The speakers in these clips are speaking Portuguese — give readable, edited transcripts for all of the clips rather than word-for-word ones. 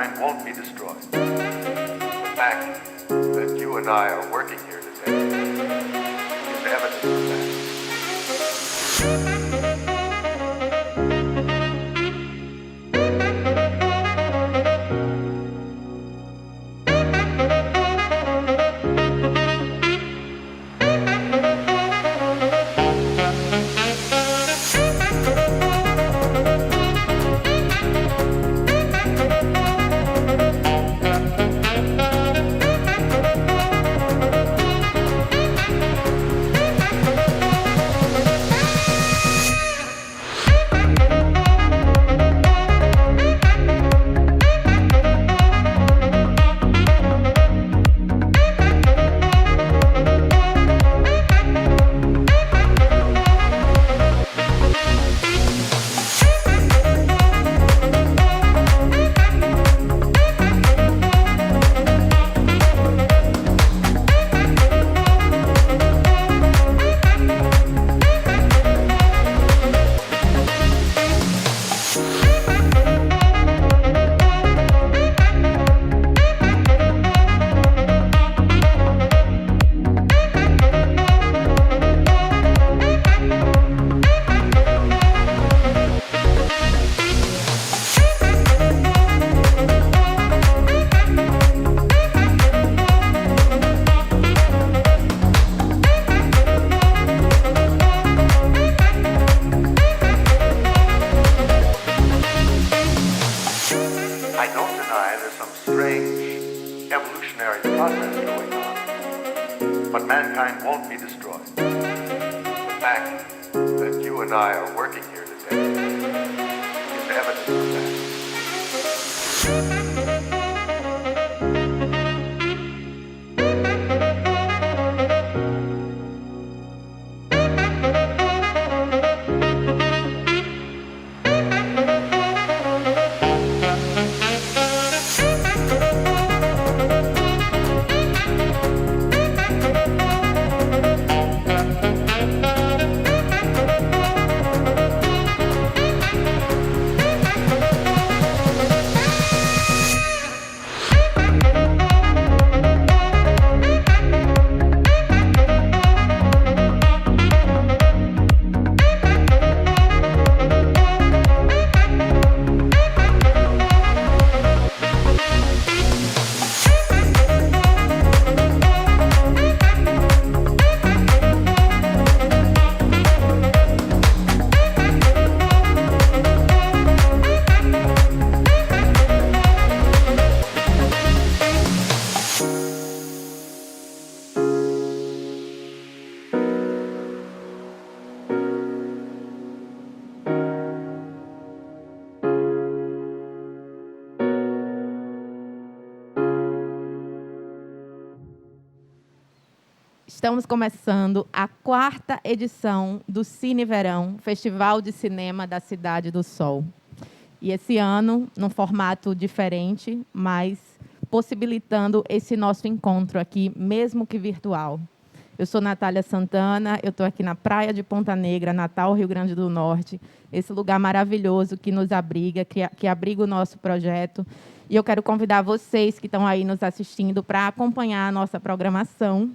mankind won't be destroyed. The fact that you and I are working here today is evidence of that. But mankind won't be destroyed. The fact that you and I are working here today is evidence of that. Estamos começando a 4ª edição do Cine Verão, Festival de Cinema da Cidade do Sol. E esse ano, num formato diferente, mas possibilitando esse nosso encontro aqui, mesmo que virtual. Eu sou Natália Santana, eu estou aqui na Praia de Ponta Negra, Natal, Rio Grande do Norte, esse lugar maravilhoso que nos abriga, que abriga o nosso projeto. E eu quero convidar vocês que estão aí nos assistindo para acompanhar a nossa programação.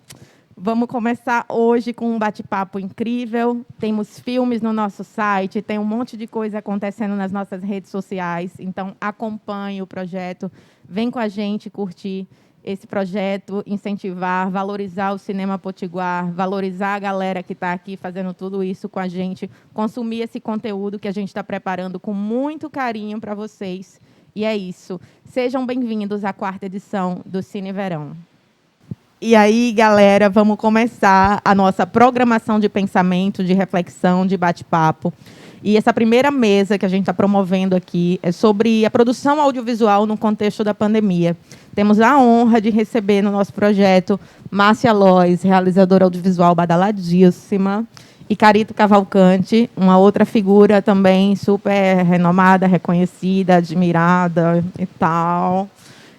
Vamos começar hoje com um bate-papo incrível. Temos filmes no nosso site, tem um monte de coisa acontecendo nas nossas redes sociais. Então, acompanhe o projeto, vem com a gente curtir esse projeto, incentivar, valorizar o cinema potiguar, valorizar a galera que está aqui fazendo tudo isso com a gente, consumir esse conteúdo que a gente está preparando com muito carinho para vocês. E é isso. Sejam bem-vindos à 4ª edição do Cine Verão. E aí, galera, vamos começar a nossa programação de pensamento, de reflexão, de bate-papo. E essa primeira mesa que a gente está promovendo aqui é sobre a produção audiovisual no contexto da pandemia. Temos a honra de receber no nosso projeto Márcia Lois, realizadora audiovisual badaladíssima, e Carito Cavalcante, uma outra figura também super renomada, reconhecida, admirada e tal.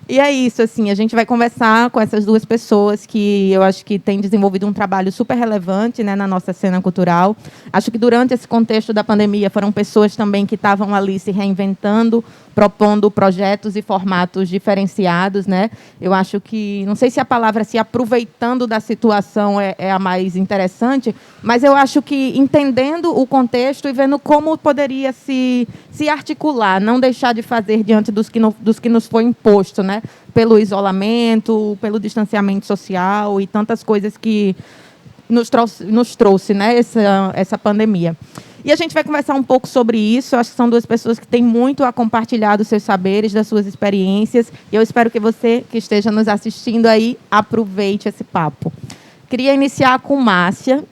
E é isso, assim, a gente vai conversar com essas duas pessoas que eu acho que têm desenvolvido um trabalho super relevante, né, na nossa cena cultural. Acho que durante esse contexto da pandemia foram pessoas também que estavam ali se reinventando propondo projetos e formatos diferenciados, né? Eu acho que, não sei se a palavra se aproveitando da situação é a mais interessante, mas eu acho que entendendo o contexto e vendo como poderia se articular, não deixar de fazer diante dos que nos foi imposto, né? Pelo isolamento, pelo distanciamento social e tantas coisas que nos trouxe, né, essa pandemia. E a gente vai conversar um pouco sobre isso. Eu acho que são duas pessoas que têm muito a compartilhar dos seus saberes, das suas experiências. E eu espero que você que esteja nos assistindo aí aproveite esse papo. Queria iniciar com Márcia.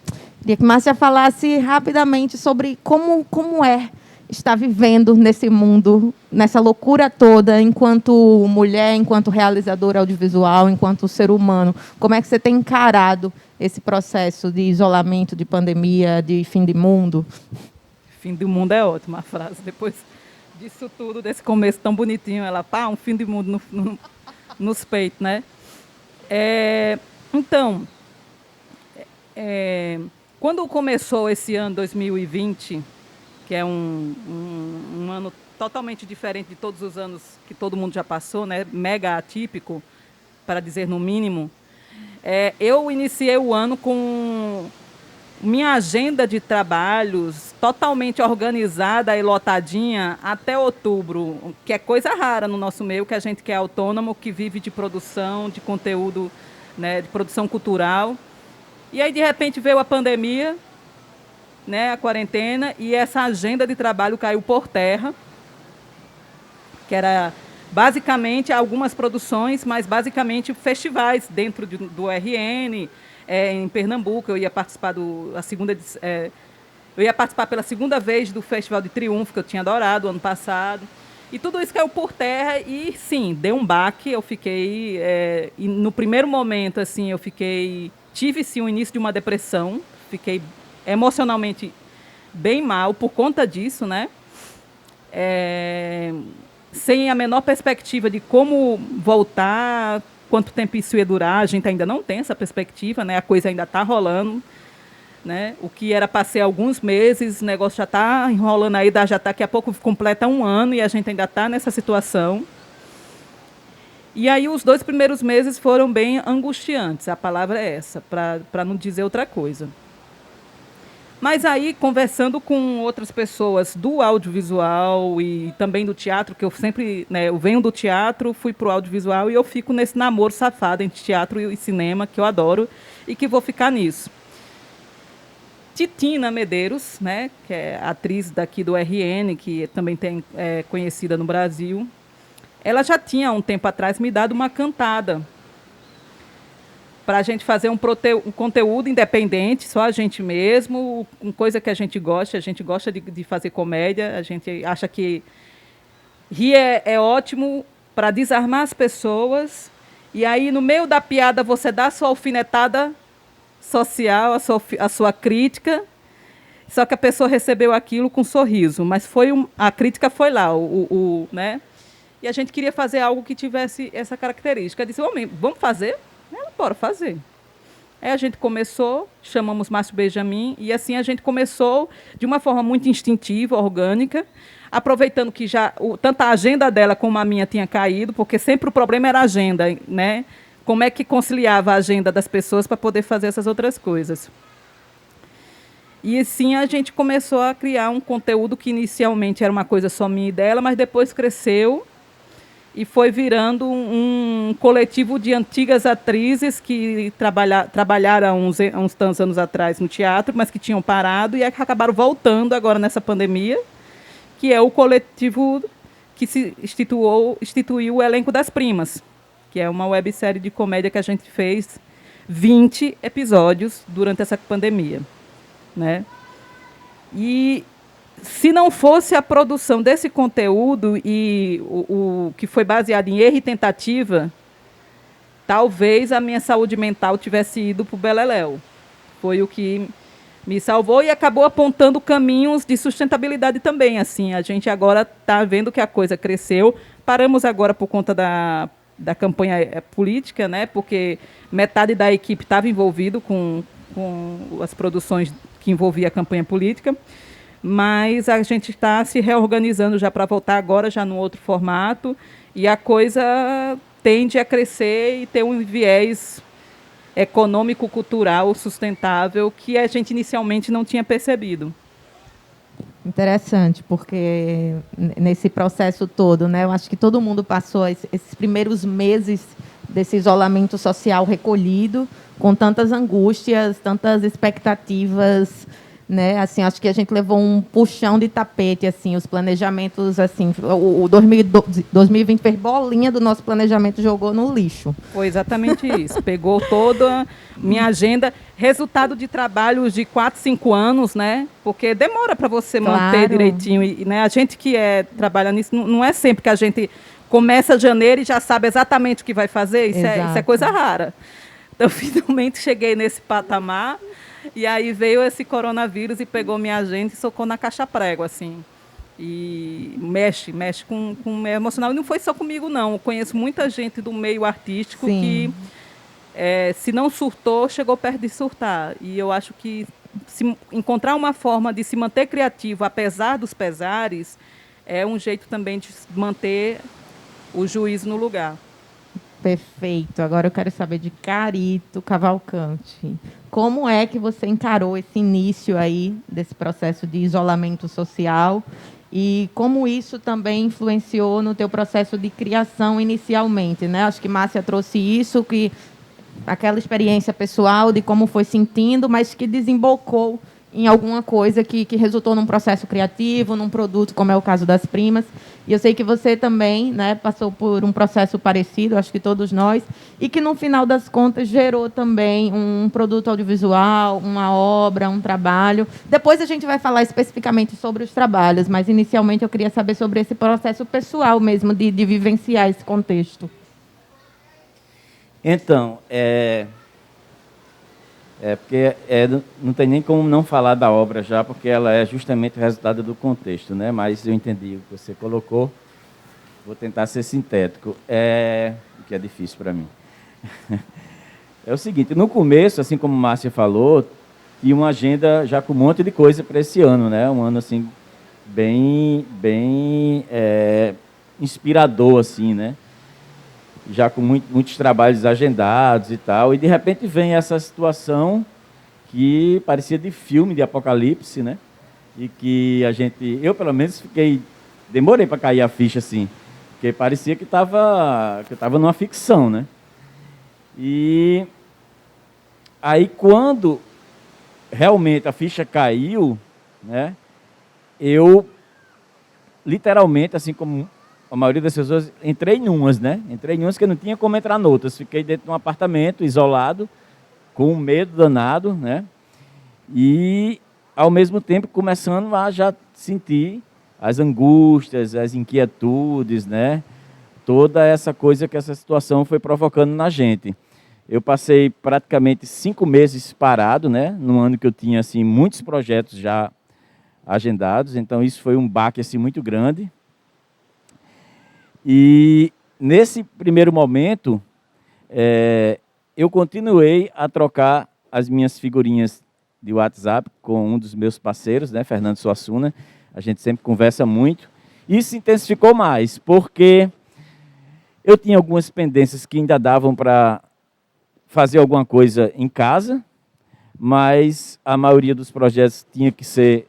Queria que Márcia falasse rapidamente sobre como é estar vivendo nesse mundo, nessa loucura toda, enquanto mulher, enquanto realizadora audiovisual, enquanto ser humano. Como é que você tem encarado esse processo de isolamento, de pandemia, de fim de mundo? Fim do mundo é ótima a frase. Depois disso tudo, desse começo tão bonitinho, ela, pá, um fim de mundo nos peitos, né? Então, quando começou esse ano 2020, que é um ano totalmente diferente de todos os anos que todo mundo já passou, né? Mega atípico, para dizer no mínimo, eu iniciei o ano com minha agenda de trabalhos totalmente organizada e lotadinha até outubro, que é coisa rara no nosso meio, que a gente que é autônomo, que vive de produção, de conteúdo, né, de produção cultural. E aí, de repente, veio a pandemia, né, a quarentena, e essa agenda de trabalho caiu por terra, que era basicamente algumas produções, mas basicamente festivais dentro do RN, em Pernambuco. Eu ia participar eu ia participar pela segunda vez do Festival de Triunfo, que eu tinha adorado ano passado. E tudo isso caiu por terra e, sim, deu um baque. Eu fiquei... e no primeiro momento, assim, tive, sim, o início de uma depressão. Fiquei emocionalmente bem mal por conta disso, né? Sem a menor perspectiva de como voltar, quanto tempo isso ia durar. A gente ainda não tem essa perspectiva, né? A coisa ainda está rolando, né? O que era para ser alguns meses, o negócio já está enrolando aí, já tá, daqui a pouco completa um ano e a gente ainda está nessa situação. E aí os 2 primeiros meses foram bem angustiantes, a palavra é essa, para não dizer outra coisa. Mas aí, conversando com outras pessoas do audiovisual e também do teatro, que eu sempre, né, eu venho do teatro, fui para o audiovisual e eu fico nesse namoro safado entre teatro e cinema, que eu adoro, e que vou ficar nisso. Titina Medeiros, né, que é atriz daqui do RN, que também é conhecida no Brasil, ela já tinha, um tempo atrás, me dado uma cantada para a gente fazer um conteúdo independente, só a gente mesmo, com coisa que a gente gosta de fazer comédia, a gente acha que rir é ótimo para desarmar as pessoas, e aí, no meio da piada, você dá a sua alfinetada social, a sua crítica, só que a pessoa recebeu aquilo com um sorriso, mas a crítica foi lá, né? E a gente queria fazer algo que tivesse essa característica. Eu disse, vamos fazer? Ela, bora fazer. Aí a gente começou, chamamos Márcio Benjamin, e assim a gente começou de uma forma muito instintiva, orgânica, aproveitando que tanto a agenda dela como a minha tinha caído, porque sempre o problema era a agenda, né? Como é que conciliava a agenda das pessoas para poder fazer essas outras coisas. E assim a gente começou a criar um conteúdo que inicialmente era uma coisa só minha e dela, mas depois cresceu e foi virando um coletivo de antigas atrizes que trabalharam uns tantos anos atrás no teatro, mas que tinham parado e acabaram voltando agora nessa pandemia, que é o coletivo que se instituiu o Elenco das Primas, que é uma websérie de comédia que a gente fez 20 episódios durante essa pandemia, né? E se não fosse a produção desse conteúdo e o que foi baseado em erro e tentativa, talvez a minha saúde mental tivesse ido para o beleléu. Foi o que me salvou e acabou apontando caminhos de sustentabilidade também. Assim, a gente agora está vendo que a coisa cresceu. Paramos agora por conta da campanha política, né? Porque metade da equipe estava envolvido com as produções que envolvia a campanha política. mas a gente está se reorganizando já para voltar agora, já num outro formato, e a coisa tende a crescer e ter um viés econômico-cultural sustentável que a gente inicialmente não tinha percebido. Interessante, porque nesse processo todo, né, eu acho que todo mundo passou esses primeiros meses desse isolamento social recolhido, com tantas angústias, tantas expectativas, né? Assim, acho que a gente levou um puxão de tapete, assim, os planejamentos, assim, o 2020 fez bolinha do nosso planejamento, jogou no lixo. Foi exatamente isso. Pegou toda a minha agenda, resultado de trabalhos de 4, 5 anos, né? Porque demora para você manter direitinho. E, né, a gente que trabalha nisso, não é sempre que a gente começa janeiro e já sabe exatamente o que vai fazer. Isso é coisa rara. Então, finalmente, cheguei nesse patamar. E aí veio esse coronavírus e pegou minha agenda e socou na caixa prego, assim. E mexe com o meu emocional. E não foi só comigo, não. Eu conheço muita gente do meio artístico que, se não surtou, chegou perto de surtar. E eu acho que encontrar uma forma de se manter criativo, apesar dos pesares, é um jeito também de manter o juízo no lugar. Perfeito. Agora eu quero saber de Carito Cavalcante. Como é que você encarou esse início aí desse processo de isolamento social e como isso também influenciou no teu processo de criação inicialmente, né? Acho que Márcia trouxe isso, que aquela experiência pessoal de como foi sentindo, mas que desembocou em alguma coisa que resultou num processo criativo, num produto, como é o caso das primas. E eu sei que você também, né, passou por um processo parecido, acho que todos nós, e que, no final das contas, gerou também um produto audiovisual, uma obra, um trabalho. Depois a gente vai falar especificamente sobre os trabalhos, mas, inicialmente, eu queria saber sobre esse processo pessoal mesmo, de vivenciar esse contexto. Então, porque não tem nem como não falar da obra já, porque ela é justamente o resultado do contexto, né? Mas eu entendi o que você colocou, vou tentar ser sintético, o que é difícil para mim. É o seguinte, no começo, assim como Márcia falou, tinha uma agenda já com um monte de coisa para esse ano, né? Um ano assim bem inspirador, assim, né? Já com muitos trabalhos agendados e tal, e de repente vem essa situação que parecia de filme de apocalipse, né? E que eu pelo menos demorei para cair a ficha assim, porque parecia que eu estava numa ficção, né? E aí quando realmente a ficha caiu, né? Eu literalmente, assim como a maioria das pessoas, entrei em umas, né? Entrei em umas que eu não tinha como entrar em outras. Fiquei dentro de um apartamento, isolado, com um medo danado, né? E, ao mesmo tempo, começando a já sentir as angústias, as inquietudes, né? Toda essa coisa que essa situação foi provocando na gente. Eu passei praticamente 5 meses parado, né? Num ano que eu tinha, assim, muitos projetos já agendados. Então, isso foi um baque, assim, muito grande. E, nesse primeiro momento, eu continuei a trocar as minhas figurinhas de WhatsApp com um dos meus parceiros, né, Fernando Suassuna. A gente sempre conversa muito. Isso se intensificou mais, porque eu tinha algumas pendências que ainda davam para fazer alguma coisa em casa, mas a maioria dos projetos tinha que ser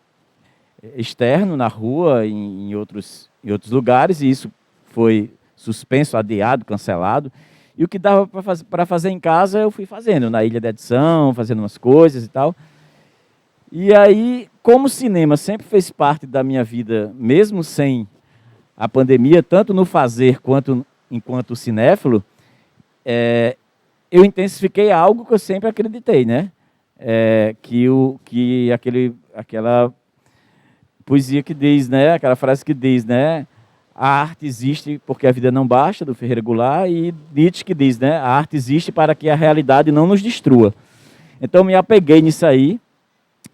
externo, na rua, em outros lugares, e isso foi suspenso, adiado, cancelado. E o que dava para fazer em casa, eu fui fazendo, na ilha de edição, fazendo umas coisas e tal. E aí, como o cinema sempre fez parte da minha vida, mesmo sem a pandemia, tanto no fazer quanto enquanto cinéfilo, eu intensifiquei algo que eu sempre acreditei, né? Aquela poesia que diz, né? Aquela frase que diz, né? A arte existe porque a vida não basta, do Ferreira Goulart, e Nietzsche que diz, né? A arte existe para que a realidade não nos destrua. Então, me apeguei nisso aí.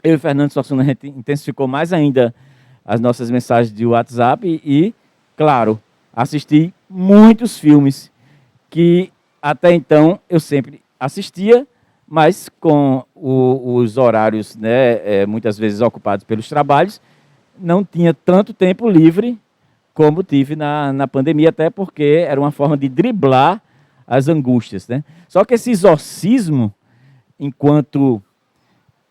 Eu e Fernando Suassuna, a gente intensificou mais ainda as nossas mensagens de WhatsApp e, claro, assisti muitos filmes que até então eu sempre assistia, mas com os horários, né, muitas vezes ocupados pelos trabalhos, não tinha tanto tempo livre como tive na pandemia, até porque era uma forma de driblar as angústias, né? Só que esse exorcismo, enquanto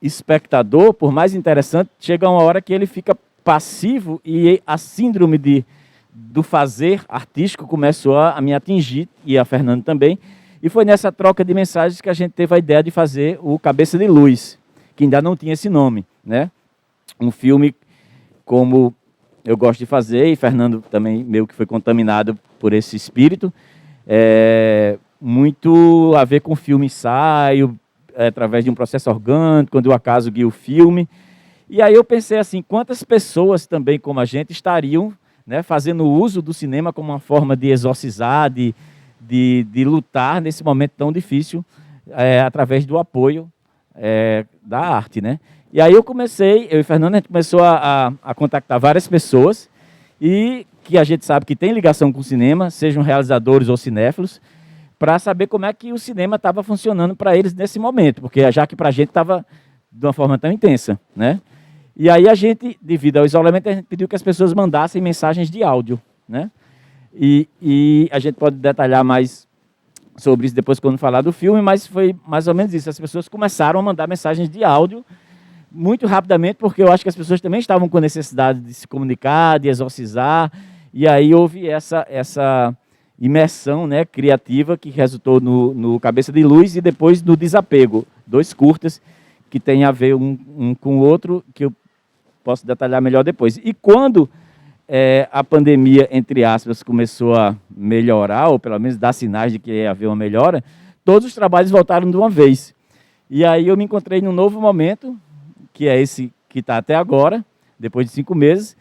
espectador, por mais interessante, chega uma hora que ele fica passivo e a síndrome do fazer artístico começou a me atingir, e a Fernanda também, e foi nessa troca de mensagens que a gente teve a ideia de fazer o Cabeça de Luz, que ainda não tinha esse nome, né? Um filme como eu gosto de fazer, e Fernando também meio que foi contaminado por esse espírito, muito a ver com filme ensaio, através de um processo orgânico, quando o acaso guia o filme. E aí eu pensei assim, quantas pessoas também como a gente estariam, né, fazendo uso do cinema como uma forma de exorcizar, de lutar nesse momento tão difícil, através do apoio da arte, né? E aí eu e Fernando, a gente começou a contactar várias pessoas, e que a gente sabe que tem ligação com o cinema, sejam realizadores ou cinéfilos, para saber como é que o cinema estava funcionando para eles nesse momento, porque já que para a gente estava de uma forma tão intensa, né? E aí a gente, devido ao isolamento, a gente pediu que as pessoas mandassem mensagens de áudio, né? E a gente pode detalhar mais sobre isso depois quando falar do filme, mas foi mais ou menos isso. As pessoas começaram a mandar mensagens de áudio muito rapidamente, porque eu acho que as pessoas também estavam com necessidade de se comunicar, de exorcizar, e aí houve essa imersão, né, criativa, que resultou no Cabeça de Luz e depois no Desapego, 2 curtas que têm a ver um com o outro, que eu posso detalhar melhor depois. E quando a pandemia, entre aspas, começou a melhorar, ou pelo menos dar sinais de que ia haver uma melhora, todos os trabalhos voltaram de uma vez. E aí eu me encontrei num novo momento, que é esse que está até agora, depois de 5 meses,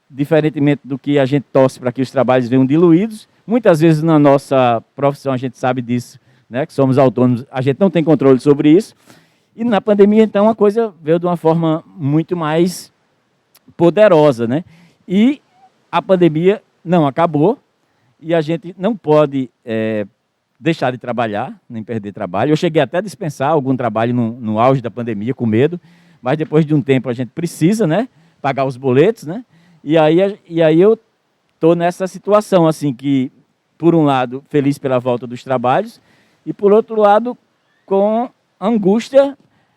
diferentemente do que a gente torce para que os trabalhos venham diluídos. Muitas vezes na nossa profissão a gente sabe disso, né, que somos autônomos, a gente não tem controle sobre isso. E na pandemia, então, a coisa veio de uma forma muito mais poderosa, né? E a pandemia não acabou, e a gente não pode deixar de trabalhar, nem perder trabalho. Eu cheguei até a dispensar algum trabalho no auge da pandemia, com medo, mas depois de um tempo a gente precisa, né, pagar os boletos, né? E aí eu estou nessa situação, assim, que, por um lado, feliz pela volta dos trabalhos, e, por outro lado, com angústia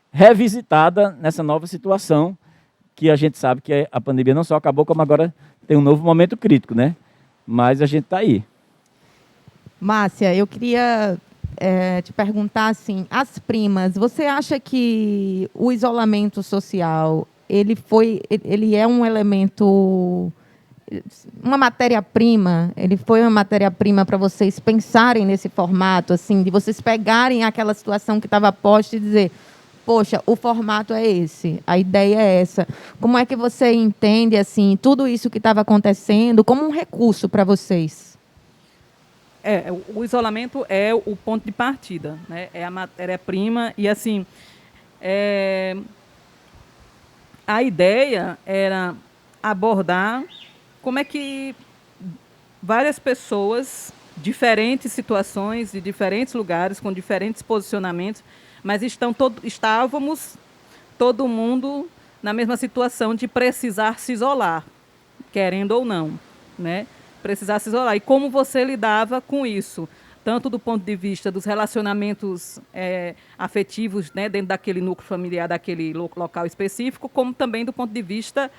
revisitada nessa nova situação, que a gente sabe que a pandemia não só acabou, como agora tem um novo momento crítico, né? Mas a gente está aí. Márcia, eu queria te perguntar assim, as primas, você acha que o isolamento social, ele é um elemento, uma matéria-prima, ele foi uma matéria-prima para vocês pensarem nesse formato, assim, de vocês pegarem aquela situação que estava posta e dizer, poxa, o formato é esse, a ideia é essa. Como é que você entende, assim, tudo isso que estava acontecendo como um recurso para vocês? O isolamento é o ponto de partida, né? É a matéria-prima e, assim, a ideia era abordar como é que várias pessoas, diferentes situações, de diferentes lugares, com diferentes posicionamentos, mas estávamos todo mundo na mesma situação de precisar se isolar, querendo ou não, né? Precisar se isolar. E como você lidava com isso, tanto do ponto de vista dos relacionamentos afetivos, né, dentro daquele núcleo familiar, daquele local específico, como também do ponto de vista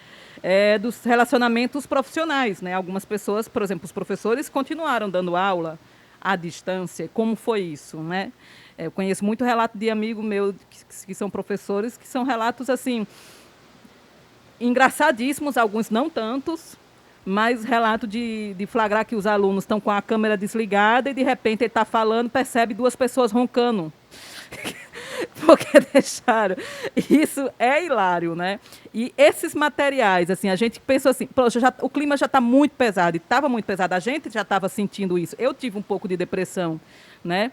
dos relacionamentos profissionais, né? Algumas pessoas, por exemplo, os professores continuaram dando aula à distância. Como foi isso, né? Eu conheço muito relato de amigo meu que são professores, que são relatos assim engraçadíssimos, alguns não tantos, mas relato de flagrar que os alunos estão com a câmera desligada e, de repente, ele está falando, percebe 2 pessoas roncando. Porque deixaram. Isso é hilário, né? E esses materiais, assim, a gente pensou assim, poxa, o clima já está muito pesado, e estava muito pesado, a gente já estava sentindo isso. Eu tive um pouco de depressão, né?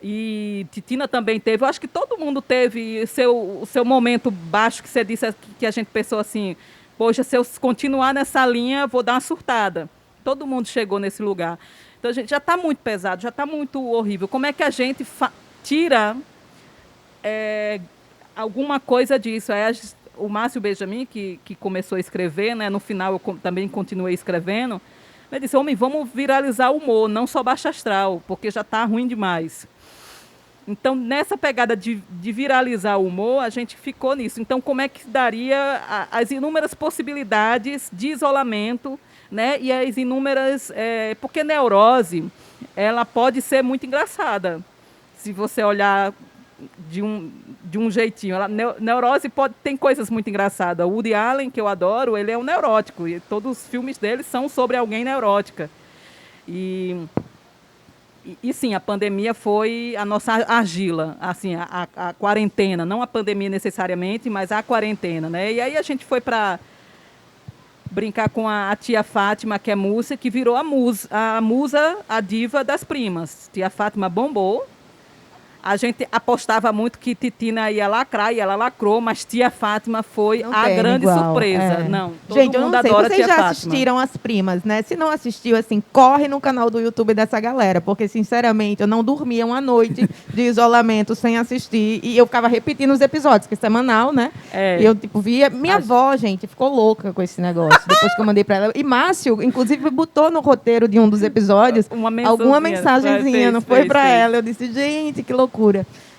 E Titina também teve. Eu acho que todo mundo teve o seu momento baixo, que você disse, que a gente pensou assim, poxa, se eu continuar nessa linha, vou dar uma surtada. Todo mundo chegou nesse lugar. Então, a gente já está muito pesado, já está muito horrível. Como é que a gente tira alguma coisa disso? o Márcio Benjamin, que começou a escrever, né, no final eu também continuei escrevendo, ele disse, homem, vamos viralizar o humor, não só Baixa Astral, porque já está ruim demais. Então, nessa pegada de viralizar o humor, a gente ficou nisso. Então, como é que daria as inúmeras possibilidades de isolamento, né? E as inúmeras... porque neurose, ela pode ser muito engraçada, se você olhar de um jeitinho. Neurose tem coisas muito engraçadas. O Woody Allen, que eu adoro, ele é um neurótico, e todos os filmes dele são sobre alguém neurótica. E sim, a pandemia foi a nossa argila, assim, a quarentena, não a pandemia necessariamente, mas a quarentena, né? E aí a gente foi para brincar com a tia Fátima, que é Múcia, que virou a musa, a diva das primas. Tia Fátima bombou. A gente apostava muito que Titina ia lacrar, e ela lacrou, mas Tia Fátima foi Não a tem grande igual, surpresa. é. Não, todo Gente, eu mundo não sei, adora vocês Tia já Fátima. assistiram As Primas, né? Se não assistiu, assim, corre no canal do YouTube dessa galera, porque, sinceramente, eu não dormia uma noite de isolamento sem assistir, e eu ficava repetindo os episódios, que é semanal, né? É. E eu, tipo, via... Minha avó, gente, ficou louca com esse negócio, depois que eu mandei pra ela. E Márcio, inclusive, botou no roteiro de um dos episódios alguma mensagenzinha, não foi pra ela? Eu disse, gente, que loucura.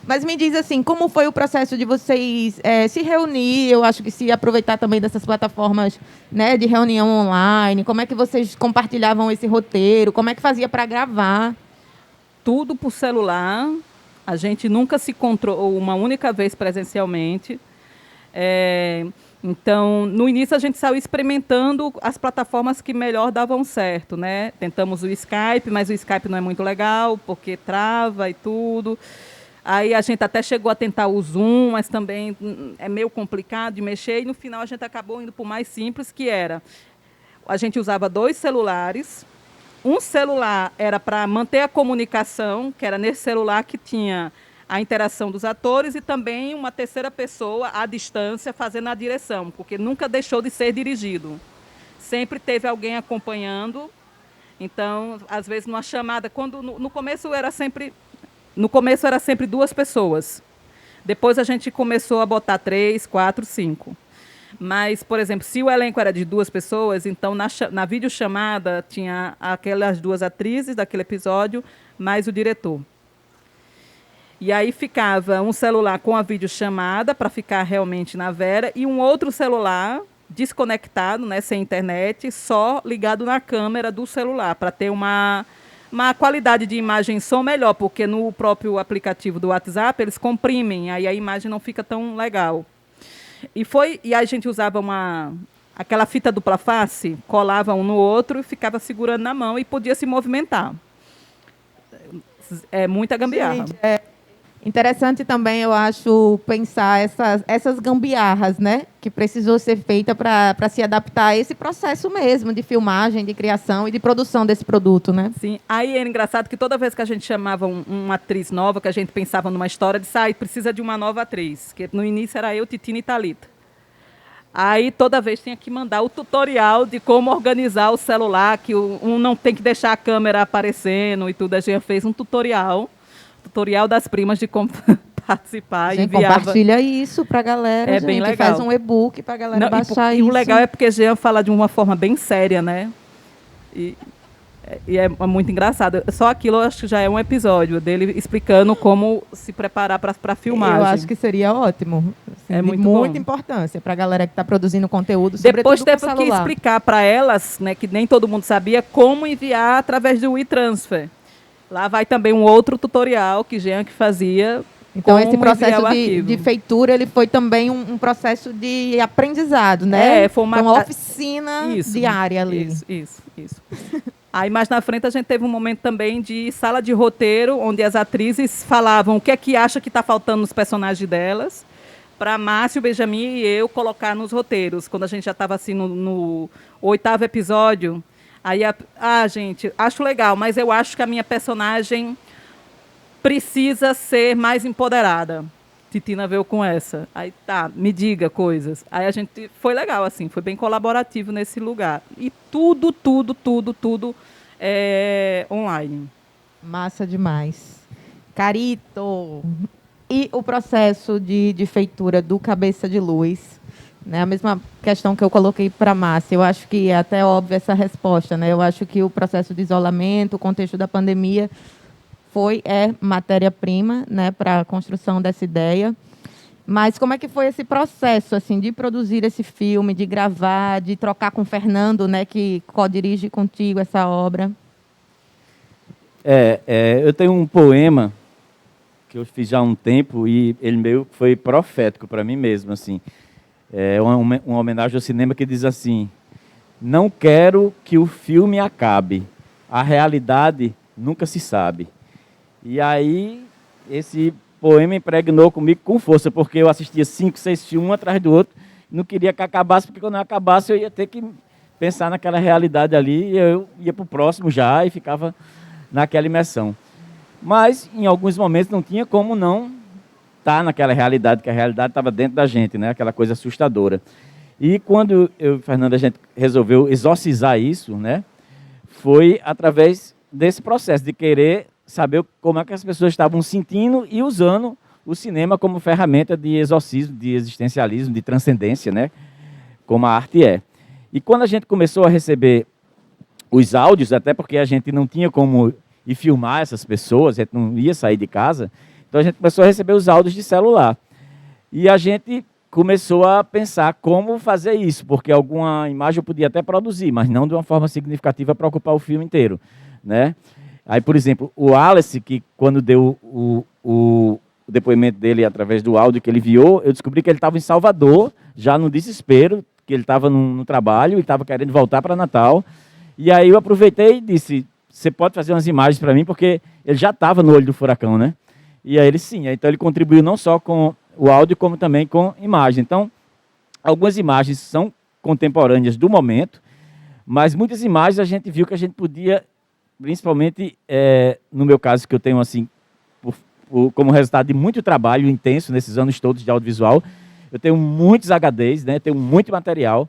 Mas me diz assim, como foi o processo de vocês se reunir? Eu acho que se aproveitar também dessas plataformas, né, de reunião online. Como é que vocês compartilhavam esse roteiro? Como é que fazia para gravar? Tudo por celular. A gente nunca se encontrou uma única vez presencialmente. Então, no início, a gente saiu experimentando as plataformas que melhor davam certo, né? Tentamos o Skype, mas o Skype não é muito legal, porque trava e tudo. Aí a gente até chegou a tentar o Zoom, mas também é meio complicado de mexer. E no final a gente acabou indo para o mais simples, que era... A gente usava 2 celulares. Um celular era para manter a comunicação, que era nesse celular que tinha a interação dos atores, e também uma terceira pessoa à distância fazendo a direção, porque nunca deixou de ser dirigido. Sempre teve alguém acompanhando. Então, às vezes, numa chamada... No começo era sempre 2 pessoas. Depois a gente começou a botar 3, 4, 5. Mas, por exemplo, se o elenco era de 2 pessoas, então na videochamada tinha aquelas 2 atrizes daquele episódio, mais o diretor. E aí ficava um celular com a videochamada, para ficar realmente na Vera, e um outro celular desconectado, né, sem internet, só ligado na câmera do celular, para ter uma qualidade de imagem e som melhor, porque no próprio aplicativo do WhatsApp eles comprimem, aí a imagem não fica tão legal. E a gente usava aquela fita dupla face, colava um no outro e ficava segurando na mão e podia se movimentar. É muita gambiarra. Gente, interessante também, eu acho, pensar essas gambiarras, né? Que precisou ser feita para se adaptar a esse processo mesmo de filmagem, de criação e de produção desse produto, né? Sim. Aí era engraçado que toda vez que a gente chamava uma atriz nova, que a gente pensava numa história, de precisa de uma nova atriz. Que no início era eu, Titina e Thalita. Aí toda vez tinha que mandar o tutorial de como organizar o celular, que não tem que deixar a câmera aparecendo e tudo. A gente fez um tutorial das primas de como participar e enviava. Compartilha isso pra galera, É gente. bem legal. Faz um e-book pra galera baixar e isso. o legal é porque Jean fala de uma forma bem séria, né? E é muito engraçado. Só aquilo eu acho que já é um episódio dele explicando como se preparar para filmagem. Eu acho que seria ótimo. Assim, É muito muita bom. importância pra galera que está produzindo conteúdo, Depois sobretudo teve com que celular. explicar para elas, né, que nem todo mundo sabia, como enviar através do WeTransfer. Lá vai também um outro tutorial que Jean que fazia. Então, esse como processo enviar o arquivo. de feitura, ele foi também um processo de aprendizado, né? Foi uma oficina diária ali. Isso. Aí, mais na frente, a gente teve um momento também de sala de roteiro, onde as atrizes falavam o que é que acha que está faltando nos personagens delas, para Márcio, Benjamin e eu colocar nos roteiros. Quando a gente já estava assim no 8º episódio, aí, gente, acho legal, mas eu acho que a minha personagem precisa ser mais empoderada. Titina veio com essa. Aí tá, me diga coisas. Aí a gente foi legal, assim, foi bem colaborativo nesse lugar. E tudo online. Massa demais. Carito, e o processo de feitura do Cabeça de Luz? né? A mesma questão que eu coloquei para a Márcia. Eu acho que é até óbvia essa resposta, né? Eu acho que o processo de isolamento, o contexto da pandemia, é matéria-prima, né, para a construção dessa ideia. Mas como é que foi esse processo, assim, de produzir esse filme, de gravar, de trocar com o Fernando, né, que co-dirige contigo essa obra? Eu tenho um poema que eu fiz já há um tempo e ele meio foi profético para mim mesmo, assim. É uma homenagem ao cinema que diz assim: não quero que o filme acabe, a realidade nunca se sabe. E aí, esse poema impregnou comigo com força, porque eu assistia 5, 6 filmes, um atrás do outro, não queria que acabasse, porque quando eu acabasse eu ia ter que pensar naquela realidade ali, e eu ia para o próximo já, e ficava naquela imersão. Mas, em alguns momentos, não tinha como não estar naquela realidade, que a realidade estava dentro da gente, né? Aquela coisa assustadora. E quando eu e o Fernando, a gente resolveu exorcizar isso, né? Foi através desse processo de querer saber como é que as pessoas estavam sentindo e usando o cinema como ferramenta de exorcismo, de existencialismo, de transcendência, né? Como a arte é. E quando a gente começou a receber os áudios, até porque a gente não tinha como ir filmar essas pessoas, a gente não ia sair de casa, então a gente começou a receber os áudios de celular. E a gente começou a pensar como fazer isso, porque alguma imagem eu podia até produzir, mas não de uma forma significativa para ocupar o filme inteiro, né? Aí, por exemplo, o Wallace, que quando deu o depoimento dele através do áudio que ele enviou, eu descobri que ele estava em Salvador, já no desespero, que ele estava no trabalho e estava querendo voltar para Natal. E aí eu aproveitei e disse: você pode fazer umas imagens para mim, porque ele já estava no olho do furacão, né? E aí ele sim, então ele contribuiu não só com o áudio, como também com imagem. Então, algumas imagens são contemporâneas do momento, mas muitas imagens a gente viu que a gente podia, principalmente no meu caso, que eu tenho assim, como resultado de muito trabalho intenso nesses anos todos de audiovisual, eu tenho muitos HDs, né? Tenho muito material,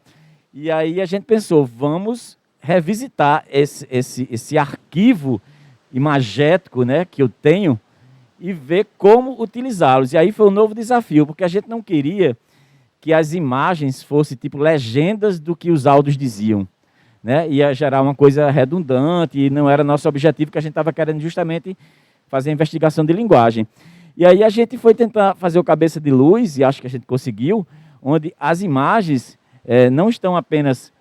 e aí a gente pensou, vamos revisitar esse arquivo imagético, né, que eu tenho, e ver como utilizá-los. E aí foi um novo desafio, porque a gente não queria que as imagens fossem tipo legendas do que os áudios diziam, né? Ia gerar uma coisa redundante, e não era nosso objetivo, que a gente estava querendo justamente fazer a investigação de linguagem. E aí a gente foi tentar fazer o cabeça de luz, e acho que a gente conseguiu, onde as imagens não estão apenas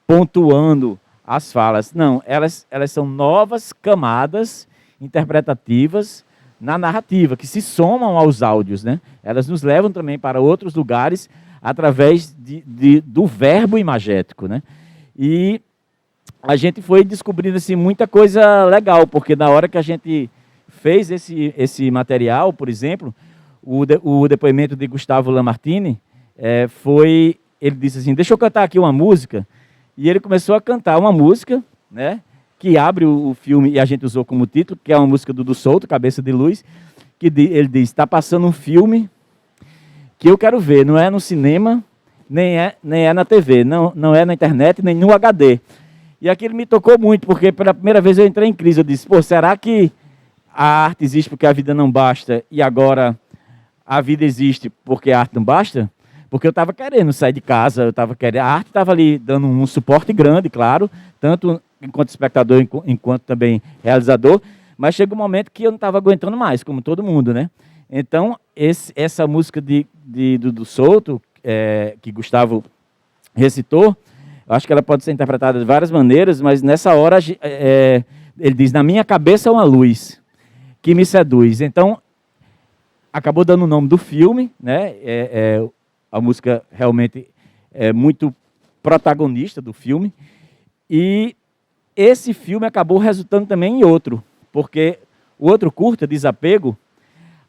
pontuando as falas, não, elas são novas camadas interpretativas na narrativa, que se somam aos áudios, né? Elas nos levam também para outros lugares através do verbo imagético, né? E a gente foi descobrindo assim, muita coisa legal, porque na hora que a gente fez esse material, por exemplo, o depoimento de Gustavo Lamartine ele disse assim: deixa eu cantar aqui uma música. E ele começou a cantar uma música, né, que abre o filme, e a gente usou como título, que é uma música do Dudu Souto, Cabeça de Luz, que ele diz: está passando um filme que eu quero ver, não é no cinema, nem é na TV, não é na internet, nem no HD. E aquilo me tocou muito, porque pela primeira vez eu entrei em crise. Eu disse: pô, será que a arte existe porque a vida não basta, e agora a vida existe porque a arte não basta? Porque eu estava querendo sair de casa, a arte estava ali dando um suporte grande, claro, tanto enquanto espectador, enquanto também realizador, mas chega um momento que eu não estava aguentando mais, como todo mundo, né? Então, essa música do Souto, que Gustavo recitou, eu acho que ela pode ser interpretada de várias maneiras, mas nessa hora ele diz: na minha cabeça é uma luz que me seduz. Então, acabou dando o nome do filme, né? A música realmente é muito protagonista do filme. E esse filme acabou resultando também em outro, porque o outro curta, Desapego,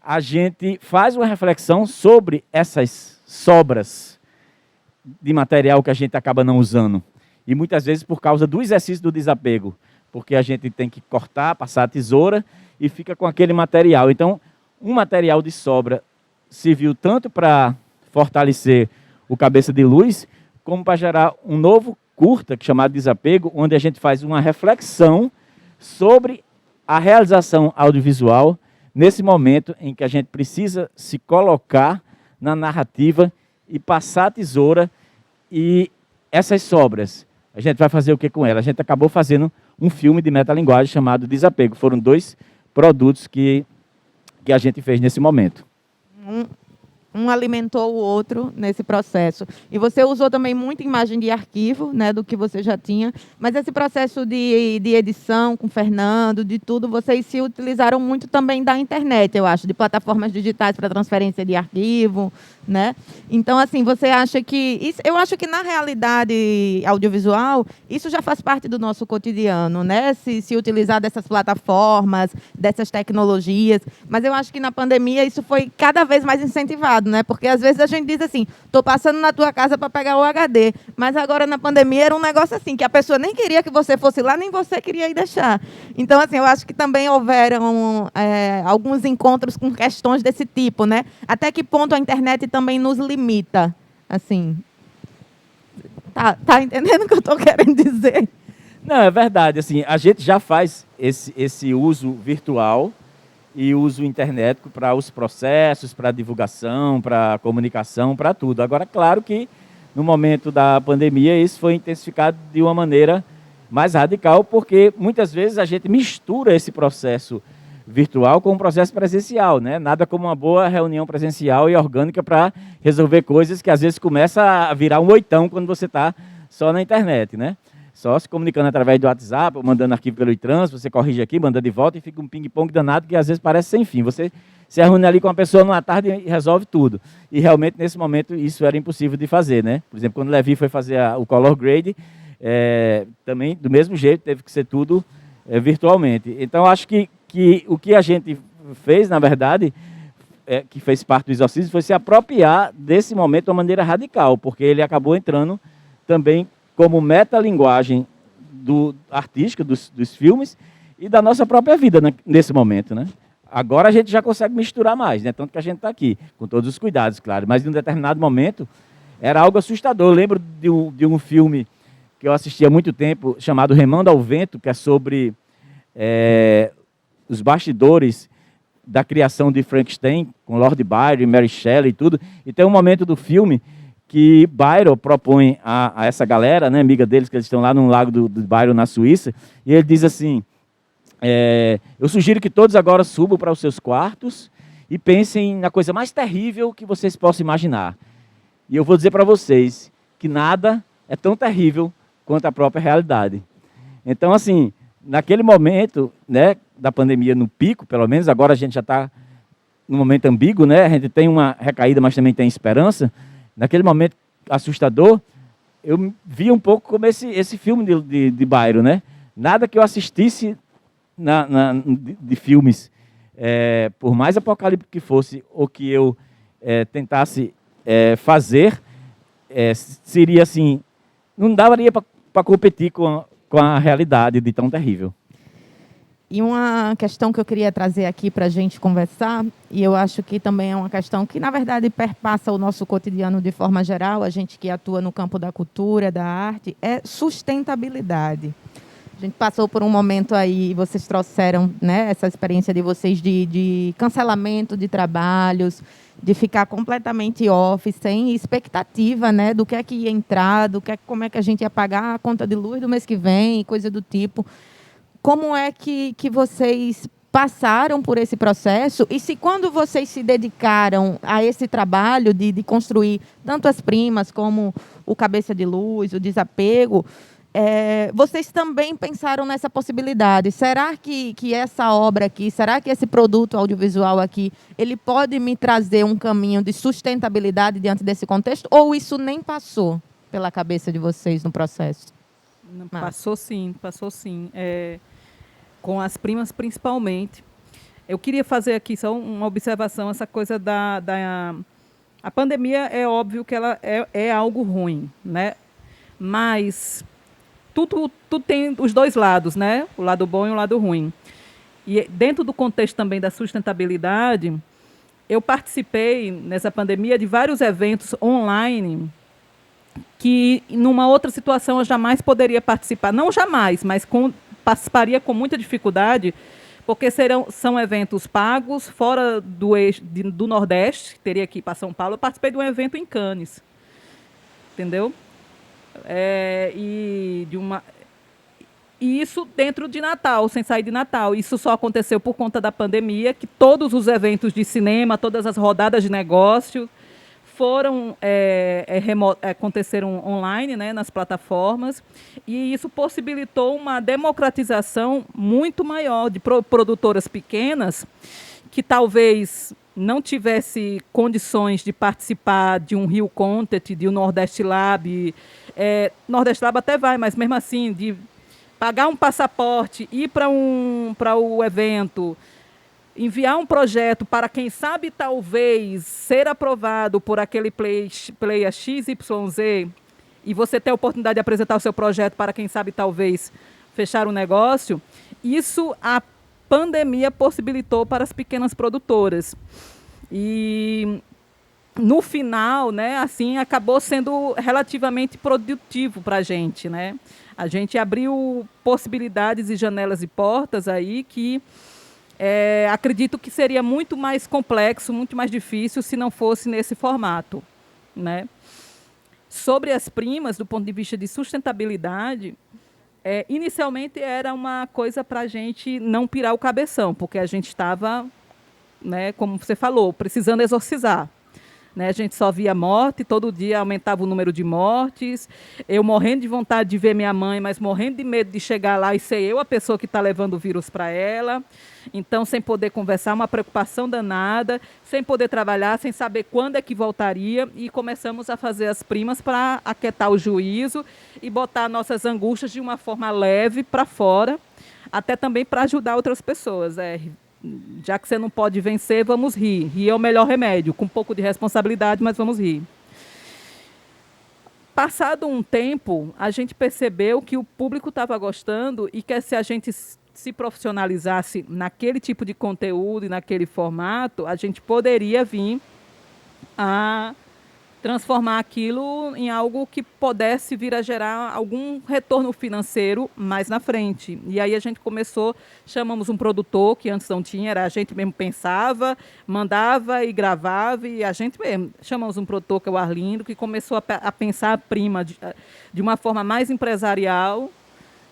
a gente faz uma reflexão sobre essas sobras de material que a gente acaba não usando. E muitas vezes por causa do exercício do desapego, porque a gente tem que cortar, passar a tesoura e fica com aquele material. Então, um material de sobra serviu tanto para fortalecer o Cabeça de Luz, como para gerar um novo curta, chamado Desapego, onde a gente faz uma reflexão sobre a realização audiovisual nesse momento em que a gente precisa se colocar na narrativa e passar a tesoura E essas sobras, a gente vai fazer o que com elas? A gente acabou fazendo um filme de metalinguagem chamado Desapego. Foram 2 produtos que a gente fez nesse momento. Um alimentou o outro nesse processo. E você usou também muita imagem de arquivo, né, do que você já tinha, mas esse processo de edição com o Fernando, de tudo, vocês se utilizaram muito também da internet, eu acho, de plataformas digitais para transferência de arquivo, né? Então, assim, você acha que... eu acho que, na realidade audiovisual, isso já faz parte do nosso cotidiano, né? Se utilizar dessas plataformas, dessas tecnologias, mas eu acho que na pandemia isso foi cada vez mais incentivado, né? Porque às vezes a gente diz assim, estou passando na tua casa para pegar o HD, mas agora na pandemia era um negócio assim, que a pessoa nem queria que você fosse lá, nem você queria ir deixar. Então, assim, eu acho que também houveram alguns encontros com questões desse tipo, né? Até que ponto a internet também nos limita, assim. Tá entendendo o que eu estou querendo dizer? Não, é verdade. Assim, a gente já faz esse uso virtual e uso internético para os processos, para divulgação, para comunicação, para tudo. Agora, claro que no momento da pandemia isso foi intensificado de uma maneira mais radical, porque muitas vezes a gente mistura esse processo virtual com um processo presencial, né? Nada como uma boa reunião presencial e orgânica para resolver coisas que às vezes começa a virar um oitão quando você está só na internet, né? Só se comunicando através do WhatsApp, ou mandando arquivo pelo e-trans, você corrige aqui, manda de volta e fica um ping-pong danado que às vezes parece sem fim. Você se reúne ali com uma pessoa numa tarde e resolve tudo. E realmente, nesse momento, isso era impossível de fazer, né? Por exemplo, quando o Levi foi fazer o color grade, também, do mesmo jeito, teve que ser tudo virtualmente. Então, acho que o que a gente fez, na verdade, que fez parte do exorcismo, foi se apropriar desse momento de uma maneira radical, porque ele acabou entrando também como metalinguagem artística dos filmes e da nossa própria vida nesse momento, né? Agora a gente já consegue misturar mais, né? Tanto que a gente está aqui, com todos os cuidados, claro. Mas em um determinado momento era algo assustador. Eu lembro de um filme que eu assisti há muito tempo, chamado Remando ao Vento, que é sobre os bastidores da criação de Frankenstein, com Lord Byron, Mary Shelley e tudo. E tem um momento do filme que Byron propõe a essa galera, né, amiga deles, que eles estão lá no lago do Byron, na Suíça, e ele diz assim, eu sugiro que todos agora subam para os seus quartos e pensem na coisa mais terrível que vocês possam imaginar. E eu vou dizer para vocês que nada é tão terrível quanto a própria realidade. Então, assim, naquele momento, né, da pandemia no pico, pelo menos, agora a gente já está num momento ambíguo, né, a gente tem uma recaída, mas também tem esperança. Naquele momento assustador, eu vi um pouco como esse filme de Byron, né? Nada que eu assistisse de filmes, por mais apocalíptico que fosse, ou que eu tentasse fazer, seria assim, não daria para competir com a realidade de tão terrível. E uma questão que eu queria trazer aqui para a gente conversar, e eu acho que também é uma questão que, na verdade, perpassa o nosso cotidiano de forma geral, a gente que atua no campo da cultura, da arte, é sustentabilidade. A gente passou por um momento aí, vocês trouxeram, né, essa experiência de vocês de cancelamento de trabalhos, de ficar completamente off, sem expectativa, né, do que é que ia entrar, como é que a gente ia pagar a conta de luz do mês que vem, coisa do tipo. Como é que vocês passaram por esse processo? E se quando vocês se dedicaram a esse trabalho de construir tanto as primas como o Cabeça de Luz, o Desapego, vocês também pensaram nessa possibilidade? Será que essa obra aqui, será que esse produto audiovisual aqui, ele pode me trazer um caminho de sustentabilidade diante desse contexto? Ou isso nem passou pela cabeça de vocês no processo? Passou sim, passou sim. Com as primas, principalmente. Eu queria fazer aqui só uma observação, essa coisa a pandemia, é óbvio que ela é algo ruim, né? Mas tudo tem os dois lados, né? O lado bom e o lado ruim. E dentro do contexto também da sustentabilidade, eu participei, nessa pandemia, de vários eventos online que, numa outra situação, eu jamais poderia participar. Não jamais, mas participaria com muita dificuldade, porque são eventos pagos, fora do Nordeste, teria que ir para São Paulo. Eu participei de um evento em Cannes, entendeu? e de uma e isso dentro de Natal, sem sair de Natal. Isso só aconteceu por conta da pandemia, que todos os eventos de cinema, todas as rodadas de negócio foram aconteceram online, né, nas plataformas, e isso possibilitou uma democratização muito maior de produtoras pequenas que talvez não tivesse condições de participar de um Rio Content, de um Nordeste Lab. Nordeste Lab até vai, mas mesmo assim, de pagar um passaporte, ir para o evento, enviar um projeto para, quem sabe, talvez, ser aprovado por aquele player XYZ, e você ter a oportunidade de apresentar o seu projeto para, quem sabe, talvez, fechar um negócio, isso a pandemia possibilitou para as pequenas produtoras. E no final, né, assim, acabou sendo relativamente produtivo para a gente, né? A gente abriu possibilidades e janelas e portas aí que acredito que seria muito mais complexo, muito mais difícil se não fosse nesse formato, né? Sobre as primas, do ponto de vista de sustentabilidade, inicialmente era uma coisa para a gente não pirar o cabeção, porque a gente estava, né, como você falou, precisando exorcizar. Né, a gente só via morte, todo dia aumentava o número de mortes. Eu morrendo de vontade de ver minha mãe, mas morrendo de medo de chegar lá e ser eu a pessoa que está levando o vírus para ela. Então, sem poder conversar, uma preocupação danada, sem poder trabalhar, sem saber quando é que voltaria. E começamos a fazer as primas para aquietar o juízo e botar nossas angústias de uma forma leve para fora, até também para ajudar outras pessoas. Já que você não pode vencer, vamos rir. Rir é o melhor remédio, com um pouco de responsabilidade, mas vamos rir. Passado um tempo, a gente percebeu que o público estava gostando e que, se a gente se profissionalizasse naquele tipo de conteúdo e naquele formato, a gente poderia vir a transformar aquilo em algo que pudesse vir a gerar algum retorno financeiro mais na frente. E aí a gente começou, chamamos um produtor, que antes não tinha, era a gente mesmo pensava, mandava e gravava, e a gente mesmo. Chamamos um produtor, que é o Arlindo, que começou a pensar a prima de uma forma mais empresarial,